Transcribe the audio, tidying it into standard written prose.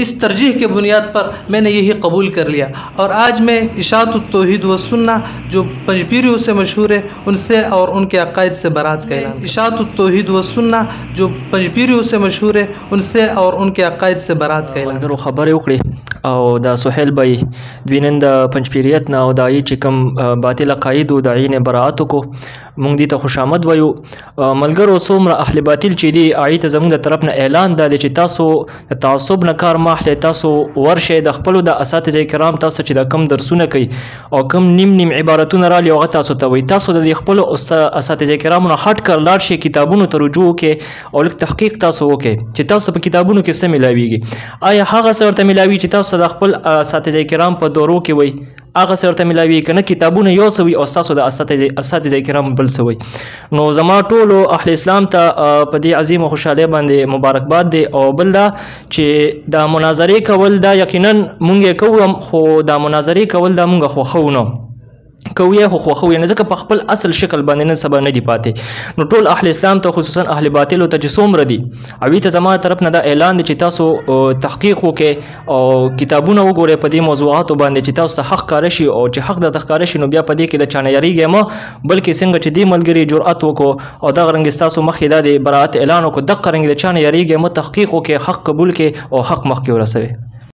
इस तरजीह के बुनियाद पर मैंने यही कबूल कर लिया और आज मैं इशाअतुत तौहीद व सुन्ना जो पंजपीरियों से मशहूर है उनसे और उनके अकायद से बरात का ऐलान। इशाअतुत तौहीद व सुन्ना जो पंजपीरियों से मशहूर है उनसे और उनके अकायद से बरात का ऐलान। मलګرو خبرې وکړې او دا سهیل بای دوی نن د پنجپیریت نه او دایي چې کوم باطل عقاید او دایي نه برات وکړو مونږ دې ته خوش آمد وایو ملګرو څومره اهل باطل چې دی آی ته زموږ د طرف نه اعلان دا دی چې تاسو د تعصب نه کار ماخلئ تاسو ورشئ د خپلو د اساتذه کرام تاسو چې د کم درسونه کوي او کم نیم عبارتونه رالی هغه تاسو ته وایي تاسو د خپلو اساتذه کرامو نه هټ کر لاړ شئ کتابونو ته رجوع وکړئ او لږ تحقیق تاسو وکړئ چې تاسو په کتابونو کې څه ملاویږي آیا هغه څه ورته ملاوي چې تاسو د خپل اساتذه کرام په دورو کې وایي هغه څه ورته ملاوي که نه کتابونه یو څه وي او ستاسو د اساتذه کرام بل څه وي نو زما ټولو اهل اسلام ته په دې عظیمه خوشحالۍ باندې مبارکباد دی او بل دا چې دا مناظرې کول دا یقینا مونږ یې کوو خو دا مناظرې کول دا مونږ خوښوو نه کوي خو خوښوي نه ځکه په خپل اصل شکل باندې نن سبا نه دی پاتې نو ټول اهل اسلام ته خصوصا اهل باطل ته چې څومره دي او ته زما طرف نه دا اعلان دی چې تاسو تحقیق وکړئ او کتابونه وګورئ په دې موضوعاتو باندې چې تاسو ته حق ښکاره شي او چې حق درته ښکاره شي نو بیا په دې کې د چا نه یریږئ مه بلکې څنګه چې دې ملګري جرأت وکړو او دغه رنګ ستاسو مخکې دا د براعت اعلان وکړو دغه رنګ د چا نه یریږئ مه تحقیق وکړئ حق قبول کړئ او حق مخکې ورسوئ